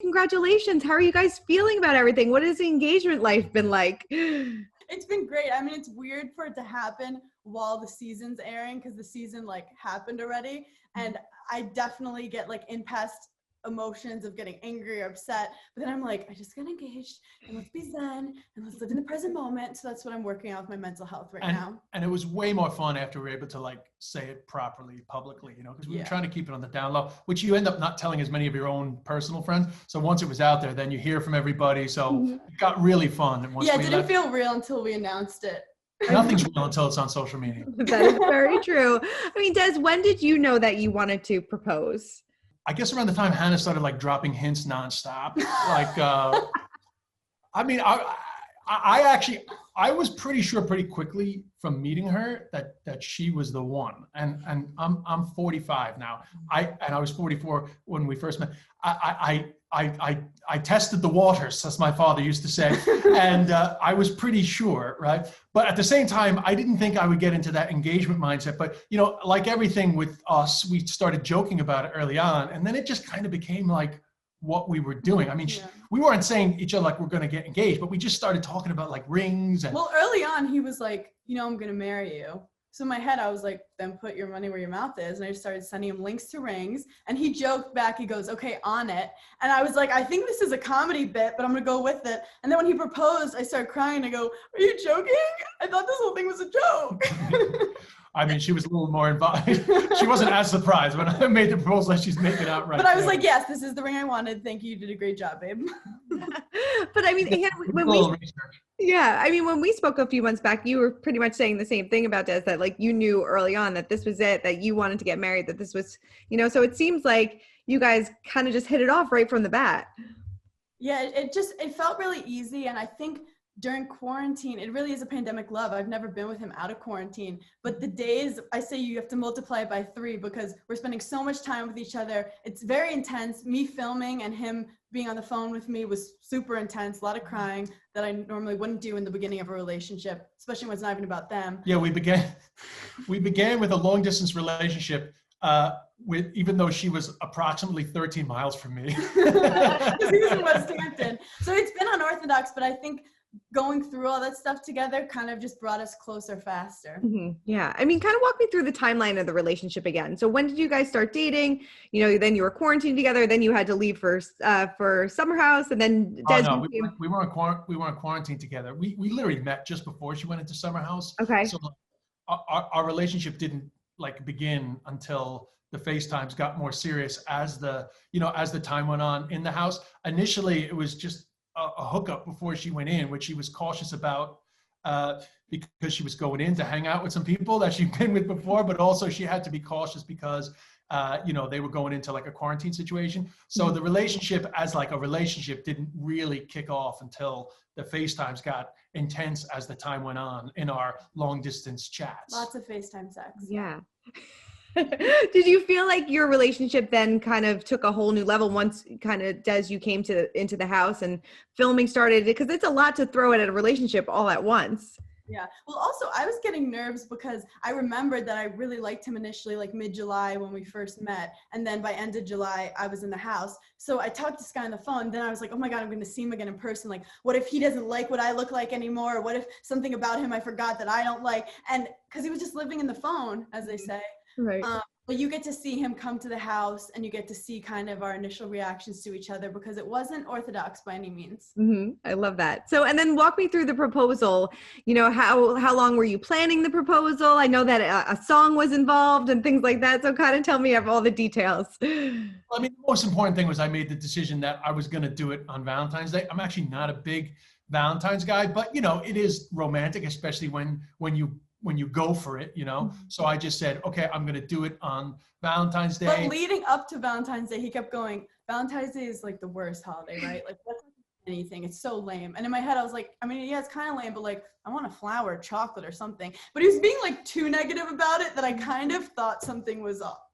Congratulations. How are you guys feeling about everything? What has the engagement life been like? It's been great. I mean, it's weird for it to happen while the season's airing because the season happened already. And I definitely get in past emotions of getting angry or upset. But then I'm like, I just got engaged and let's be zen and let's live in the present moment. So that's what I'm working on with my mental health right now. And it was way more fun after we were able to say it properly, publicly, because we were trying to keep it on the down low, which you end up not telling as many of your own personal friends. So once it was out there, then you hear from everybody. So it got really fun. And it didn't feel real until we announced it. Nothing's real until it's on social media. That is very true. I mean, Des, when did you know that you wanted to propose? I guess around the time Hannah started dropping hints nonstop. I mean, I was pretty sure pretty quickly from meeting her that she was the one. And I'm 45 now. I was 44 when we first met. I tested the waters, as my father used to say, and I was pretty sure, right? But at the same time, I didn't think I would get into that engagement mindset. But like everything with us, we started joking about it early on, and then it just kind of became what we were doing. I mean, we weren't saying each other we're going to get engaged, but we just started talking about rings. And well, early on, he was like, I'm going to marry you. So in my head, I was like, then put your money where your mouth is. And I just started sending him links to rings. And he joked back, he goes, okay, on it. And I was like, I think this is a comedy bit, but I'm going to go with it. And then when he proposed, I started crying. I go, are you joking? I thought this whole thing was a joke. I mean, she was a little more involved. She wasn't as surprised when I made the proposal as she's making out right. But I was like, yes, this is the ring I wanted. Thank you. You did a great job, babe. But I mean, when we spoke a few months back, you were pretty much saying the same thing about Des, that you knew early on that this was it, that you wanted to get married, that this was, so it seems like you guys kind of just hit it off right from the bat. Yeah, it felt really easy. And I think during quarantine, it really is a pandemic love. I've never been with him out of quarantine, but the days, I say you have to multiply it by 3 because we're spending so much time with each other. It's very intense. Me filming and him being on the phone with me was super intense. A lot of crying that I normally wouldn't do in the beginning of a relationship, especially when it's not even about them. Yeah, we began with a long distance relationship even though she was approximately 13 miles from me. Because he was in West Hampton. So it's been unorthodox, but I think going through all that stuff together kind of just brought us closer faster. Mm-hmm. Yeah. I mean, kind of walk me through the timeline of the relationship again. So when did you guys start dating? Then you were quarantined together, then you had to leave for summer house, and then Des we weren't quarantined together. We literally met just before she went into summer house. Okay. So our relationship didn't begin until the FaceTimes got more serious as the time went on in the house. Initially, it was just a hookup before she went in, which she was cautious about because she was going in to hang out with some people that she'd been with before, but also she had to be cautious because they were going into a quarantine situation. So the relationship as a relationship didn't really kick off until the FaceTimes got intense as the time went on in our long distance chats. Lots of FaceTime sex. Yeah. Did you feel like your relationship then kind of took a whole new level once kind of Des, you came into the house and filming started? Because it's a lot to throw at a relationship all at once. Yeah. Well, also I was getting nerves because I remembered that I really liked him initially, mid-July when we first met. And then by end of July, I was in the house. So I talked to Sky on the phone. Then I was like, oh my God, I'm going to see him again in person. What if he doesn't like what I look like anymore? Or what if something about him I forgot that I don't like? And because he was just living in the phone, as they say. Right. But you get to see him come to the house and you get to see kind of our initial reactions to each other because it wasn't orthodox by any means. Mm-hmm. I love that. So, and then walk me through the proposal. How long were you planning the proposal? I know that a song was involved and things like that. So kind of tell me of all the details. Well, I mean, the most important thing was I made the decision that I was going to do it on Valentine's Day. I'm actually not a big Valentine's guy, but it is romantic, especially when you go for it, So I just said, okay, I'm going to do it on Valentine's Day. But leading up to Valentine's Day, he kept going, Valentine's Day is the worst holiday, right? That's not anything. It's so lame. And in my head, I was like, I mean, yeah, it's kind of lame, but I want a flower, chocolate or something. But he was being too negative about it that I kind of thought something was up.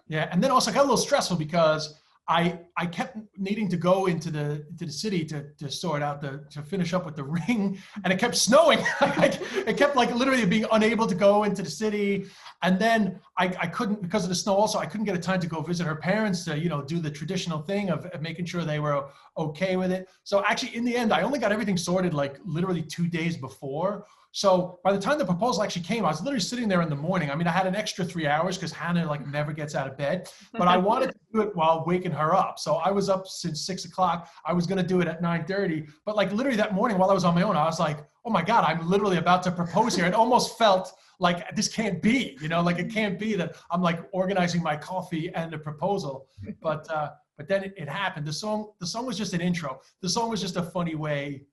Yeah. And then also got a little stressful because I kept needing to go into the city to sort out to finish up with the ring, and it kept snowing. It kept like literally being unable to go into the city, and then I couldn't, because of the snow also, I couldn't get a time to go visit her parents to, you know, do the traditional thing of making sure they were okay with it. So actually in the end, I only got everything sorted like literally 2 days before. So by the time the proposal actually came, I was literally sitting there in the morning. I mean, I had an extra 3 hours because Hannah like never gets out of bed, but I wanted to do it while waking her up. So I was up since 6 o'clock. I was going to do it at 9:30, but like literally that morning while I was on my own, I was like, oh my God, I'm literally about to propose here. It almost felt like this can't be, you know, like it can't be that I'm like organizing my coffee and a proposal. But then it happened. The song was just an intro. The song was just a funny way.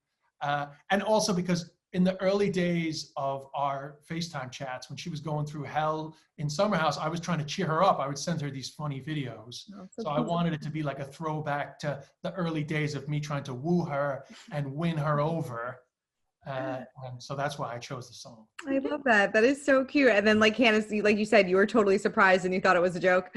And also because in the early days of our FaceTime chats, when she was going through hell in Summer House, I was trying to cheer her up. I would send her these funny videos. So I wanted it to be like a throwback to the early days of me trying to woo her and win her over. And so that's why I chose the song. I love that. That is so cute. And then like Hannah, like you said, you were totally surprised and you thought it was a joke.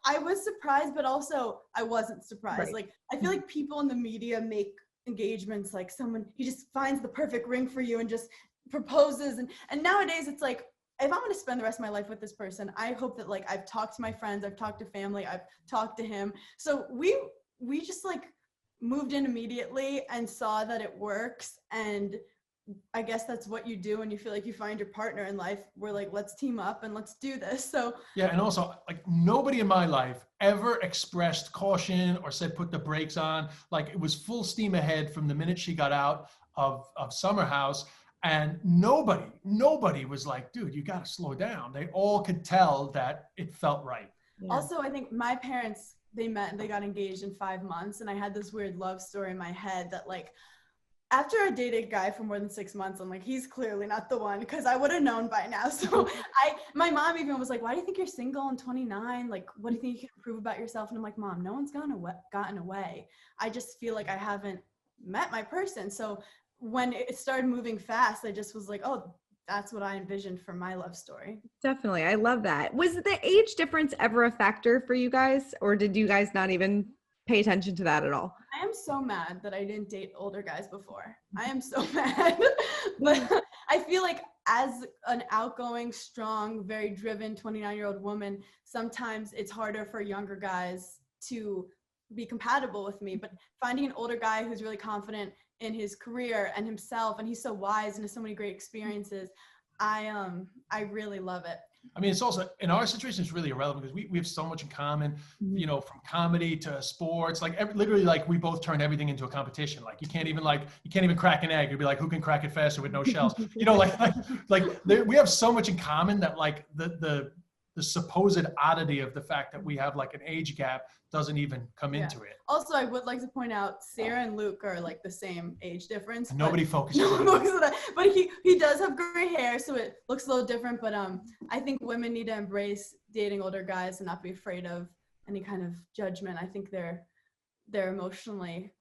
I was surprised, but also I wasn't surprised. Right. Like, I feel like people in the media make engagements like someone, he just finds the perfect ring for you and just proposes. And nowadays it's like, if I'm going to spend the rest of my life with this person, I hope that like I've talked to my friends, I've talked to family, I've talked to him. So we just like moved in immediately and saw that it works. And I guess that's what you do when you feel like you find your partner in life. We're like, let's team up and let's do this. So yeah, and also like nobody in my life ever expressed caution or said put the brakes on. Like it was full steam ahead from the minute she got out of Summer House, and nobody was like, dude, you got to slow down. They all could tell that it felt right. Yeah. Also, I think my parents, they met and they got engaged in 5 months, and I had this weird love story in my head that like, after I dated a guy for more than 6 months, I'm like, he's clearly not the one, because I would have known by now. So my mom even was like, why do you think you're single and 29? Like, what do you think you can improve about yourself? And I'm like, Mom, no one's gotten away. I just feel like I haven't met my person. So when it started moving fast, I just was like, oh, that's what I envisioned for my love story. Definitely. I love that. Was the age difference ever a factor for you guys, or did you guys not even pay attention to that at all? I am so mad that I didn't date older guys before. I am so mad. But I feel like as an outgoing, strong, very driven 29-year-old woman, sometimes it's harder for younger guys to be compatible with me. But finding an older guy who's really confident in his career and himself, and he's so wise and has so many great experiences, I really love it. I mean, it's also, in our situation, it's really irrelevant because we have so much in common, you know, from comedy to sports, like literally like we both turn everything into a competition. Like you can't even crack an egg. You'd be like, who can crack it faster with no shells? You know, we have so much in common that like the supposed oddity of the fact that we have like an age gap doesn't even come into it. Also, I would like to point out Sarah and Luke are like the same age difference. Nobody focuses on that. But he does have gray hair, so it looks a little different. But I think women need to embrace dating older guys and not be afraid of any kind of judgment. I think they're emotionally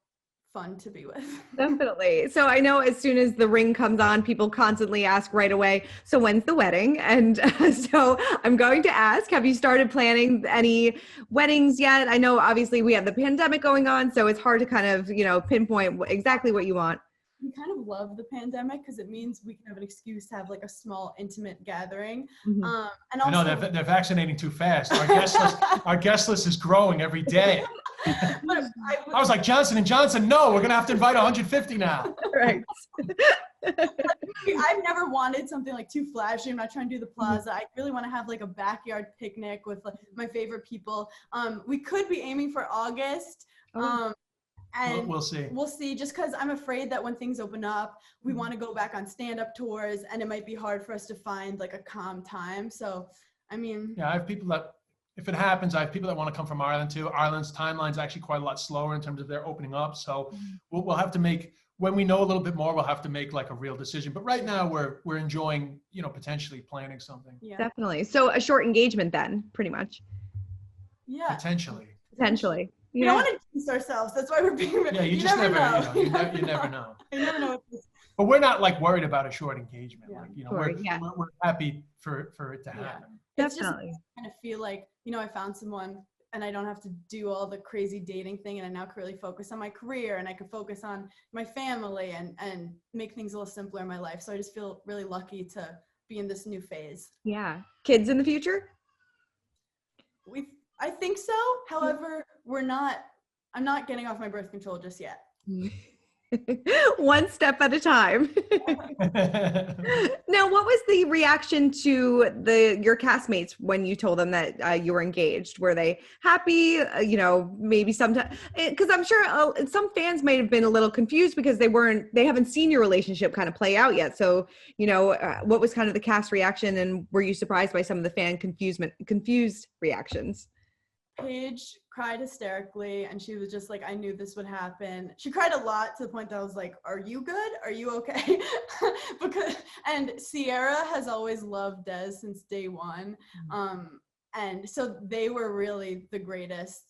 fun to be with. Definitely. So I know as soon as the ring comes on, people constantly ask right away, so when's the wedding? And so I'm going to ask, have you started planning any weddings yet? I know obviously we have the pandemic going on, so it's hard to kind of, you know, pinpoint exactly what you want. We kind of love the pandemic because it means we can have an excuse to have like a small intimate gathering. Mm-hmm. And also, I know they're vaccinating too fast. Our guest list is growing every day. I was like, Johnson & Johnson, no, we're going to have to invite 150 now. Right. I've never wanted something like too flashy. I'm not trying to do the plaza. I really want to have like a backyard picnic with like, my favorite people. We could be aiming for August. And we'll see. We'll see, just because I'm afraid that when things open up, we want to go back on stand-up tours, and it might be hard for us to find like a calm time. So, I mean. Yeah, I have people that, if it happens, I have people that want to come from Ireland too. Ireland's timeline is actually quite a lot slower in terms of their opening up. So we'll have to make, when we know a little bit more, we'll have to make like a real decision. But right now we're enjoying, you know, potentially planning something. Yeah. Definitely. So a short engagement then, pretty much. Yeah. Potentially. We don't want to jinx ourselves. That's why we're being. Yeah, you just never know. You never know. You never know. But we're not like worried about a short engagement. Yeah. Like, you know, Sure, we're happy for it to happen. It's Definitely. just kind of feel like, you know, I found someone and I don't have to do all the crazy dating thing, and I now can really focus on my career, and I can focus on my family and make things a little simpler in my life. So I just feel really lucky to be in this new phase. Yeah. Kids in the future? I think so. However, I'm not getting off my birth control just yet. One step at a time. Now, what was the reaction to your castmates when you told them that you were engaged? Were they happy? Maybe sometimes, because I'm sure some fans might have been a little confused because they haven't seen your relationship kind of play out yet. So, what was kind of the cast reaction, and were you surprised by some of the fan confused reactions? Paige cried hysterically, and she was just like, I knew this would happen. She cried a lot to the point that I was like, are you good? Are you okay? And Sierra has always loved Des since day one. And so they were really the greatest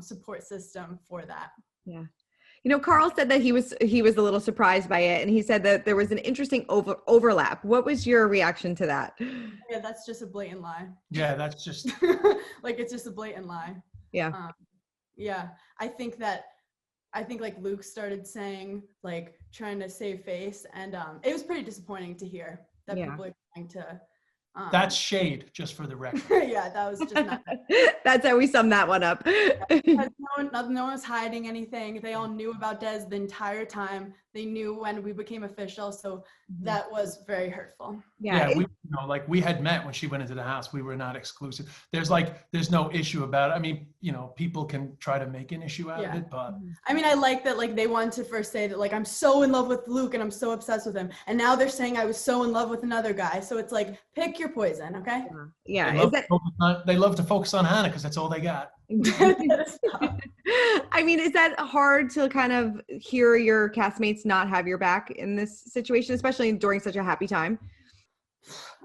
support system for that. Yeah. Carl said that he was a little surprised by it, and he said that there was an interesting overlap. What was your reaction to that? Yeah, that's just a blatant lie. Yeah, that's just it's just a blatant lie. Yeah. Yeah, I think like Luke started saying, like, trying to save face, and it was pretty disappointing to hear that people are trying to. That's shade, just for the record. Yeah, that was just not. That's how we sum that one up. no one was hiding anything. They all knew about Des the entire time. They knew when we became official, so that was very hurtful. Yeah, we had met when she went into the house. We were not exclusive. There's no issue about it. I mean, people can try to make an issue out of it, but I mean, I like that, like, they wanted to first say that, like, I'm so in love with Luke and I'm so obsessed with him, and now they're saying I was so in love with another guy. So it's like, pick your poison, okay? Yeah. They love to focus on Hannah because that's all they got. I mean, is that hard to kind of hear your castmates not have your back in this situation, especially during such a happy time?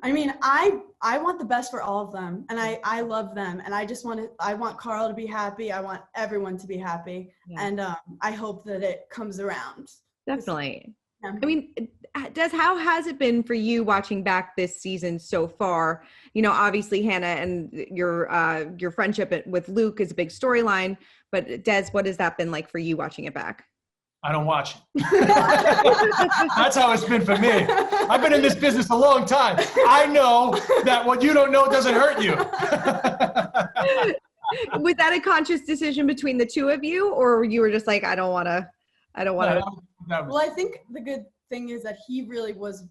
I mean, I want the best for all of them, and I love them, and I want Carl to be happy. I want everyone to be happy, and I hope that it comes around. Definitely. I mean, how has it been for you watching back this season so far? Obviously Hannah and your friendship with Luke is a big storyline, but Des, what has that been like for you watching it back? I don't watch it. That's how it's been for me. I've been in this business a long time. I know that what you don't know doesn't hurt you. Was that a conscious decision between the two of you, or you were just like, I don't want to? Well, I think the good thing is that he really was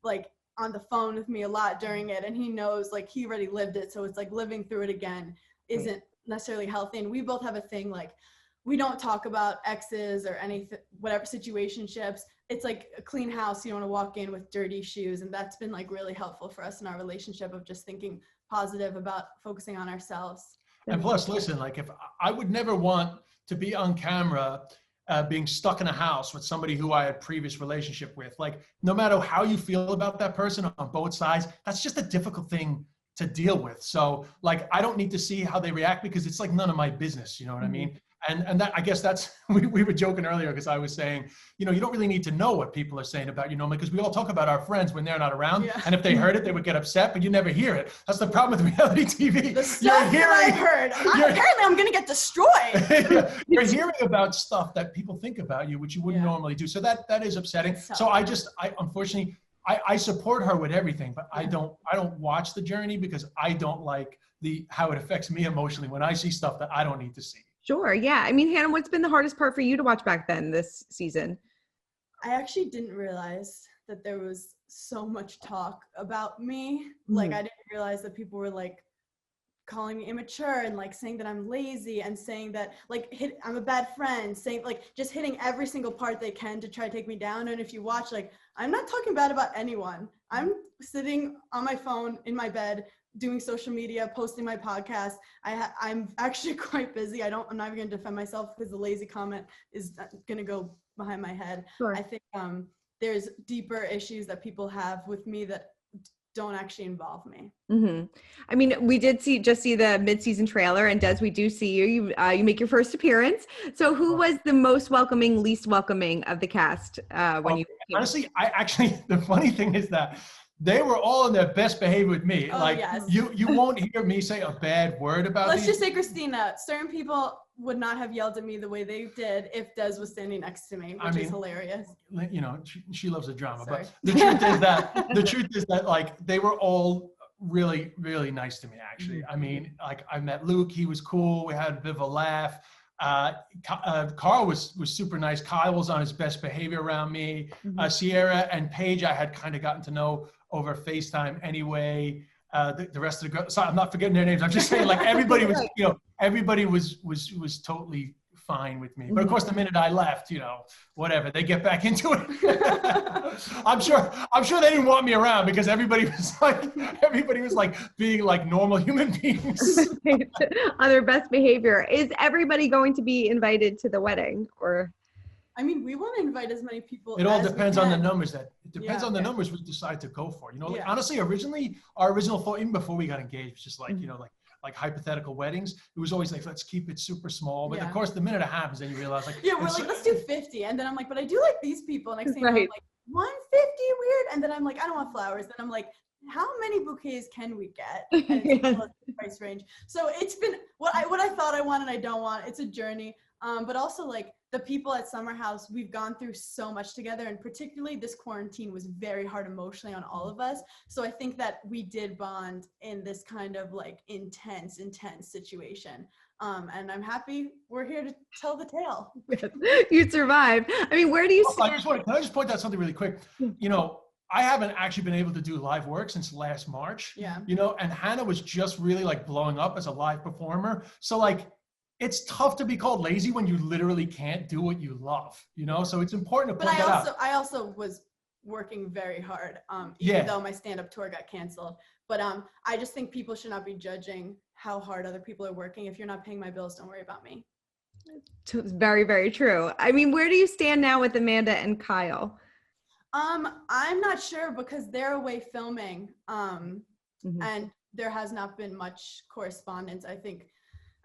like on the phone with me a lot during it, and he knows, like, he already lived it, so it's like living through it again isn't necessarily healthy. And we both have a thing, like, we don't talk about exes or anything, whatever situationships. It's like a clean house. You don't want to walk in with dirty shoes, and that's been like really helpful for us in our relationship of just thinking positive about focusing on ourselves. And plus, listen, like, if I would never want to be on camera being stuck in a house with somebody who I had previous relationship with. Like, no matter how you feel about that person on both sides, that's just a difficult thing to deal with. So, like, I don't need to see how they react because it's like none of my business, you know what I mean? And that, I guess that's, we were joking earlier because I was saying, you don't really need to know what people are saying about you normally, because we all talk about our friends when they're not around. Yeah. And if they heard it, they would get upset, but you never hear it. That's the problem with reality TV. The stuff that I've heard, apparently I'm going to get destroyed. You're hearing about stuff that people think about you, which you wouldn't normally do. So that is upsetting. So I unfortunately, I support her with everything, but I don't watch the journey because I don't like how it affects me emotionally when I see stuff that I don't need to see. Sure. Yeah. I mean, Hannah, what's been the hardest part for you to watch back then this season? I actually didn't realize that there was so much talk about me. Like, I didn't realize that people were like calling me immature and like saying that I'm lazy and saying that like I'm a bad friend, saying like just hitting every single part they can to try to take me down. And if you watch, like, I'm not talking bad about anyone. I'm sitting on my phone in my bed doing social media, posting my podcast. I'm actually quite busy. I'm not even going to defend myself because the lazy comment is going to go behind my head. Sure. I think there's deeper issues that people have with me that don't actually involve me. Mm-hmm. I mean, we did just see the mid-season trailer, and Des, we do see you. You make your first appearance. So who was the most welcoming, least welcoming of the cast when you came? Honestly, the funny thing is that they were all in their best behavior with me. Oh, Like yes. you won't hear me say a bad word about Let's these. just say, Christina, certain people would not have yelled at me the way they did if Des was standing next to me, which is hilarious. You know, she loves the drama, Sorry. but the truth is that like they were all really, really nice to me, actually. I mean, like I met Luke, he was cool. We had a bit of a laugh. Carl was super nice. Kyle was on his best behavior around me. Sierra and Paige, I had kind of gotten to know over FaceTime anyway. The rest of the girls, sorry, I'm not forgetting their names. I'm just saying, like everybody was, you know, everybody was totally fine with me. But of course, the minute I left, you know, whatever, they get back into it. I'm sure they didn't want me around because everybody was like being like normal human beings. On their best behavior. Is everybody going to be invited to the wedding, or? I mean, we want to invite as many people. It all as depends we on the can. numbers on the numbers we decide to go for. You know, like, Yeah. honestly, originally our original thought, even before we got engaged, was just like, you know, like hypothetical weddings. It was always like, let's keep it super small. But of course, the minute it happens, then you realize like, yeah, we're like, let's do 50. And then I'm like, but I do like these people. And next thing you know, I'm Right. like, 150, weird. And then I'm like, I don't want flowers. Then I'm like, how many bouquets can we get? And it's Yes. the price range. So it's been what I thought I wanted, I don't want. It's a journey. But also like the people at Summer House, we've gone through so much together, and particularly this quarantine was very hard emotionally on all of us. So I think that we did bond in this kind of like intense situation. And I'm happy we're here to tell the tale. You survived. I mean, where do you can stand? I just point out something really quick? You know, I haven't actually been able to do live work since last March. Yeah. You know, and Hannah was just really like blowing up as a live performer. So like, it's tough to be called lazy when you literally can't do what you love, you know? So it's important to point that out. I also was working very hard, even though my stand-up tour got canceled. But I just think people should not be judging how hard other people are working. If you're not paying my bills, don't worry about me. It's very, very true. I mean, where do you stand now with Amanda and Kyle? I'm not sure because they're away filming, and there has not been much correspondence.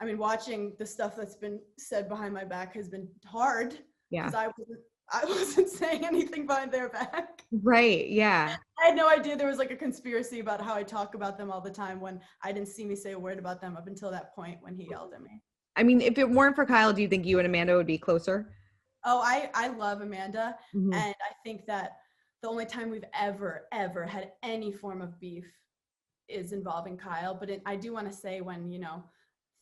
I mean, watching the stuff that's been said behind my back has been hard. Yeah. Because I wasn't saying anything behind their back. Right. Yeah. I had no idea there was like a conspiracy about how I talk about them all the time when I didn't see me say a word about them up until that point when he yelled at me. I mean, if it weren't for Kyle, do you think you and Amanda would be closer? Oh, I love Amanda. And I think that the only time we've ever had any form of beef is involving Kyle. But I do want to say when, you know,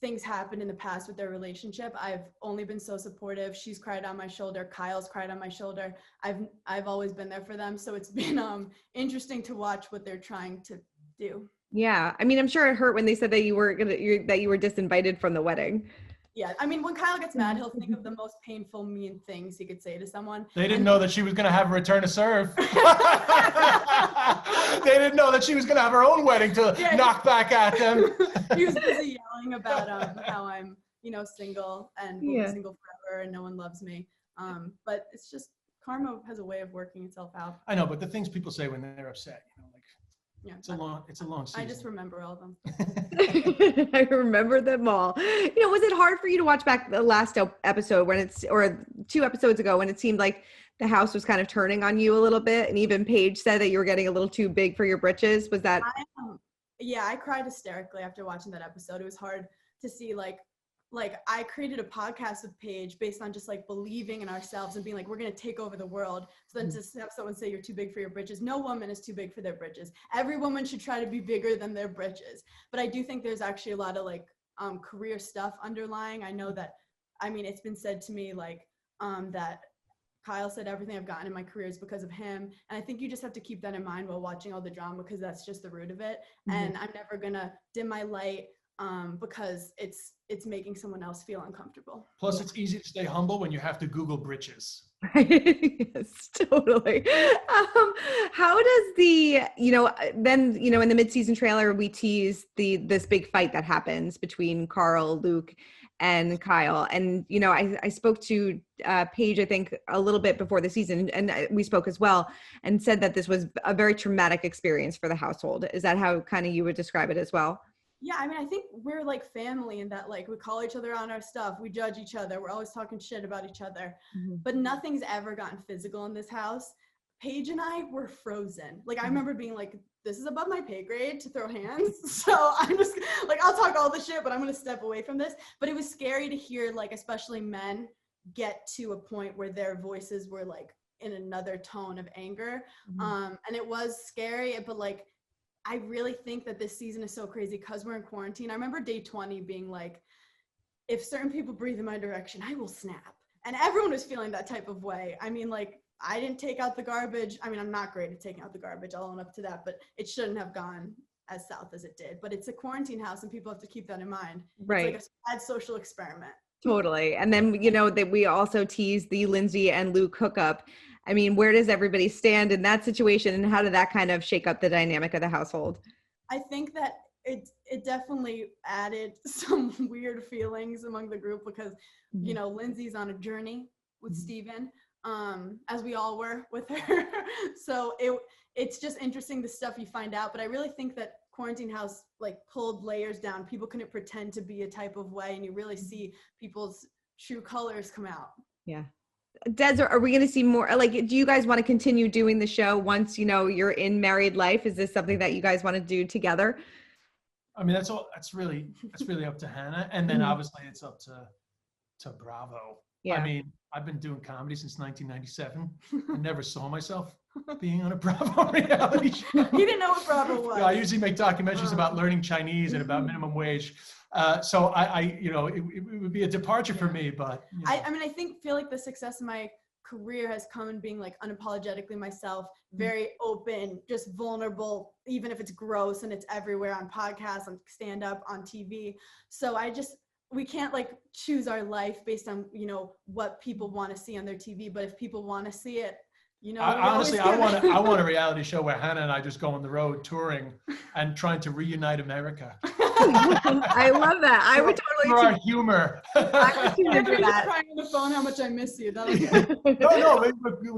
things happened in the past with their relationship, I've only been so supportive. She's cried on my shoulder. Kyle's cried on my shoulder. I've always been there for them. So it's been interesting to watch what they're trying to do. Yeah. I mean, I'm sure it hurt when they said that you were disinvited from the wedding. Yeah. I mean, when Kyle gets mad, he'll think of the most painful, mean things he could say to someone. They didn't know that she was going to have a return to serve. They didn't know that she was going to have her own wedding to knock back at them. He was busy yelling about how I'm, you know, single and will be single forever and no one loves me. But it's just karma has a way of working itself out. I know, but the things people say when they're upset, you know, like it's a long season. I just remember all of them. I remember them all. You know, was it hard for you to watch back the last episode or 2 episodes ago when it seemed like the house was kind of turning on you a little bit, and even Paige said that you were getting a little too big for your britches? Was that? I cried hysterically after watching that episode. It was hard to see like I created a podcast with Paige based on just like believing in ourselves and being like, we're going to take over the world. So then to have someone say you're too big for your britches. No woman is too big for their britches. Every woman should try to be bigger than their britches. But I do think there's actually a lot of like career stuff underlying. I know that, I mean, it's been said to me like that Kyle said everything I've gotten in my career is because of him. And I think you just have to keep that in mind while watching all the drama, because that's just the root of it. And I'm never going to dim my light because it's making someone else feel uncomfortable. Plus, it's easy to stay humble when you have to Google britches. Yes, totally. How does then, in the mid-season trailer, we tease this big fight that happens between Carl, Luke, and Kyle. And, you know, I spoke to Paige, I think, a little bit before the season, and we spoke as well, and said that this was a very traumatic experience for the household. Is that how kind of you would describe it as well? Yeah, I mean, I think we're like family in that, like, we call each other on our stuff. We judge each other. We're always talking shit about each other. But nothing's ever gotten physical in this house. Paige and I were frozen. Like, I remember being like, this is above my pay grade to throw hands. So I'm just like, I'll talk all the shit, but I'm going to step away from this. But it was scary to hear, like, especially men get to a point where their voices were like in another tone of anger. And it was scary, but like, I really think that this season is so crazy because we're in quarantine. I remember day 20 being like, if certain people breathe in my direction, I will snap. And everyone was feeling that type of way. I mean, like, I didn't take out the garbage. I mean, I'm not great at taking out the garbage. I'll own up to that, but it shouldn't have gone as south as it did. But it's a quarantine house and people have to keep that in mind. Right. It's like a sad social experiment. Totally. And then, you know, that we also teased the Lindsay and Luke hookup. I mean, where does everybody stand in that situation, and how did that kind of shake up the dynamic of the household? I think that it definitely added some weird feelings among the group because, you know, Lindsay's on a journey with Steven, as we all were with her. So it's just interesting the stuff you find out. But I really think that Quarantine House like pulled layers down. People couldn't pretend to be a type of way, and you really see people's true colors come out. Yeah. Des, are we going to see more? Like, do you guys want to continue doing the show once, you know, you're in married life? Is this something that you guys want to do together? I mean, that's really up to Hannah, and then obviously it's up to Bravo. Yeah. I mean, I've been doing comedy since 1997. I never saw myself being on a Bravo reality show. You didn't know what Bravo was. Yeah, I usually make documentaries about learning Chinese and about minimum wage. So I you know, it would be a departure for me, but you know. I mean, I feel like the success of my career has come in being like unapologetically myself, very open, just vulnerable, even if it's gross and it's everywhere on podcasts, on stand up, on TV. So we can't like choose our life based on, you know, what people want to see on their TV. But if people want to see it, you know, honestly, I want a reality show where Hannah and I just go on the road touring and trying to reunite America. I love that. I would totally for our humor. I would tune into that. Crying on the phone how much I miss you. No, we're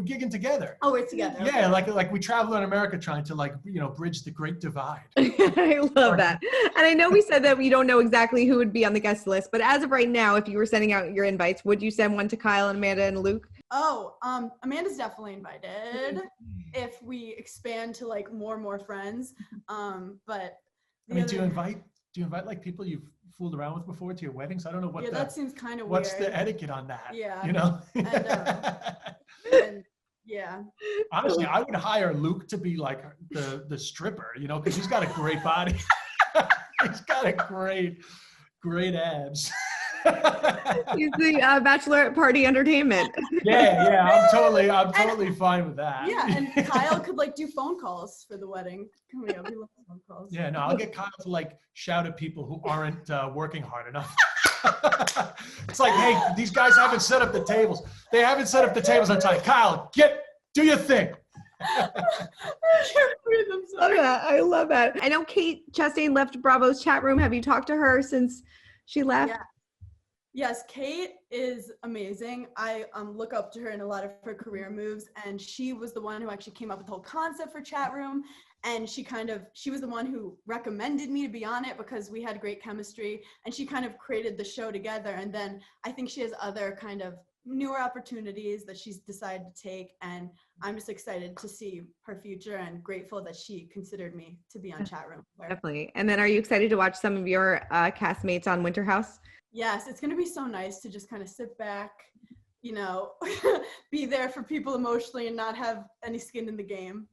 gigging together. Oh, we're together. Yeah, okay. like we travel in America trying to like, you know, bridge the Great Divide. I love that. And I know we said that we don't know exactly who would be on the guest list, but as of right now, if you were sending out your invites, would you send one to Kyle and Amanda and Luke? Oh, Amanda's definitely invited if we expand to like more and more friends. But I mean, do you invite like people you've fooled around with before to your weddings? I don't know what that seems kind of weird. What's the etiquette on that? Yeah. You know? And yeah. Honestly, I would hire Luke to be like the stripper, you know, because he's got a great body. He's got a great abs. He's the bachelorette party entertainment. Yeah, I'm totally fine with that. Yeah, and Kyle could like do phone calls for the wedding. Coming up, he loves phone calls. Yeah, no, I'll get Kyle to like shout at people who aren't working hard enough. It's like, hey, these guys haven't set up the tables. They haven't set up the tables on time. Kyle, do your thing. I love that. I know Kate Chastain left Bravo's chat room. Have you talked to her since she left? Yeah. Yes, Kate is amazing. I look up to her in a lot of her career moves, and she was the one who actually came up with the whole concept for chat room. And she was the one who recommended me to be on it because we had great chemistry, and she kind of created the show together. And then I think she has other kind of newer opportunities that she's decided to take, and I'm just excited to see her future and grateful that she considered me to be on chat room. Definitely. And then are you excited to watch some of your castmates on Winter House? Yes, it's going to be so nice to just kind of sit back, you know, be there for people emotionally and not have any skin in the game.